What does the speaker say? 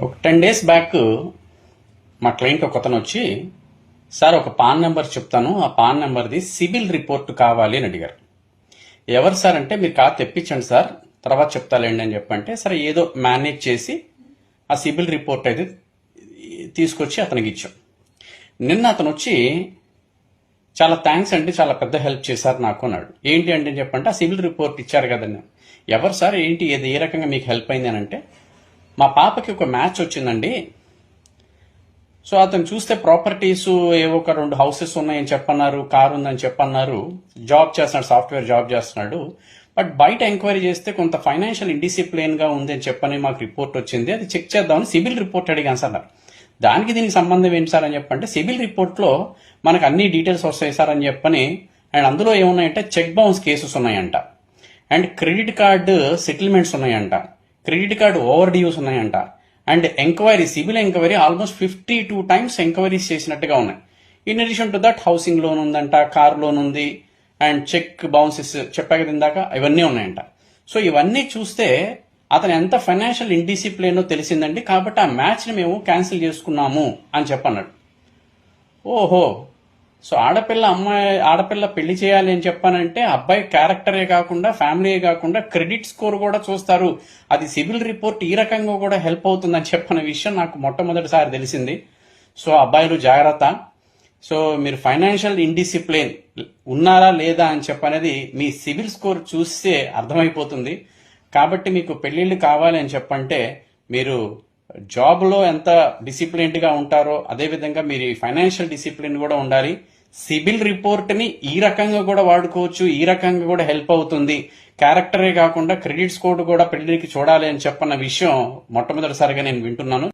ఒక 10 days back మా client ఒక అతను వచ్చి, సార్ ఒక పాన్ నెంబర్ చెప్తాను, ఆ పాన్ నెంబర్ది సిబిల్ రిపోర్ట్ కావాలి అని అడిగారు. ఎవరు సార్ అంటే, మీరు కాదు తెప్పించండి సార్, తర్వాత చెప్తాలేండి అని చెప్పంటే, సరే ఏదో మేనేజ్ చేసి ఆ సిబిల్ రిపోర్ట్ అయితే తీసుకొచ్చి అతనికి ఇచ్చాం. నిన్న అతను వచ్చి, చాలా థ్యాంక్స్ అండి, చాలా పెద్ద హెల్ప్ చేశారు నాకు అన్నాడు. ఏంటి అంటే చెప్పంటే, ఆ సిబిల్ రిపోర్ట్ ఇచ్చారు కదండి. ఎవరు సార్, ఏంటి, ఏ రకంగా మీకు హెల్ప్ అయింది అని అంటే, మా పాపకి ఒక మ్యాచ్ వచ్చిందండి. సో అతను చూస్తే ప్రాపర్టీస్ ఏవో ఒక 2 హౌసెస్ ఉన్నాయని చెప్పన్నారు, కారు ఉందని చెప్పన్నారు, జాబ్ చేస్తున్నాడు, సాఫ్ట్వేర్ జాబ్ చేస్తున్నాడు. బట్ బయట ఎంక్వైరీ చేస్తే కొంత ఫైనాన్షియల్ ఇండిసిప్లిన్ గా ఉంది అని చెప్పని మాకు రిపోర్ట్ వచ్చింది, అది చెక్ చేద్దామని సిబిల్ రిపోర్ట్ అడిగాను సార్. దానికి దీనికి సంబంధం ఏంటి సార్ అని చెప్పంటే, సిబిల్ రిపోర్ట్ లో మనకు అన్ని డీటెయిల్స్ వస్తాయి సార్ అని చెప్పని, అండ్ అందులో ఏమున్నాయంటే చెక్ బౌన్స్ కేసెస్ ఉన్నాయంట, అండ్ క్రెడిట్ కార్డు సెటిల్మెంట్స్ ఉన్నాయంట, క్రెడిట్ కార్డు ఓవర్ డ్యూస్ ఉన్నాయంట, and enquiry, CIBIL enquiry almost 52 times enquiries చేసినట్టుగా ఉన్నాయి. In addition to that housing loan ఉందంట, కార్ లోన్ ఉంది, అండ్ చెక్ బౌన్సెస్ చెప్పా కదా ఇందాక, ఇవన్నీ ఉన్నాయంట. సో ఇవన్నీ చూస్తే అతను ఎంత ఫైనాన్షియల్ ఇండిసిప్లిన్ తెలిసిందండి, కాబట్టి ఆ మ్యాచ్ ని మేము క్యాన్సిల్ చేసుకున్నాము అని చెప్పన్నాడు. ఓహో, సో ఆడపిల్ల పెళ్లి చేయాలి అని చెప్పానంటే అబ్బాయి క్యారెక్టరే కాకుండా, ఫ్యామిలీయే కాకుండా క్రెడిట్ స్కోర్ కూడా చూస్తారు, అది సిబిల్ రిపోర్ట్ ఈ రకంగా కూడా హెల్ప్ అవుతుందని చెప్పిన విషయం నాకు మొట్టమొదటిసారి తెలిసింది. సో అబ్బాయిలు జాగ్రత్త. సో మీరు ఫైనాన్షియల్ ఇండిసిప్లిన్ ఉన్నారా లేదా అని చెప్పనేది మీ సిబిల్ స్కోర్ చూస్తే అర్థమైపోతుంది. కాబట్టి మీకు పెళ్లిళ్ళు కావాలి అని చెప్పంటే, మీరు జాబ్ లో ఎంత డిసిప్లిన్డ్ గా ఉంటారో అదేవిధంగా మీరు ఫైనాన్షియల్ డిసిప్లిన్ కూడా ఉండాలి. సిబిల్ రిపోర్ట్ ని ఈ రకంగా కూడా వాడుకోవచ్చు, ఈ రకంగా కూడా హెల్ప్ అవుతుంది. క్యారెక్టరే కాకుండా క్రెడిట్ స్కోర్ కూడా పెళ్లికి చూడాలి అని చెప్పన్న విషయం మొట్టమొదటిసారిగా నేను వింటున్నాను.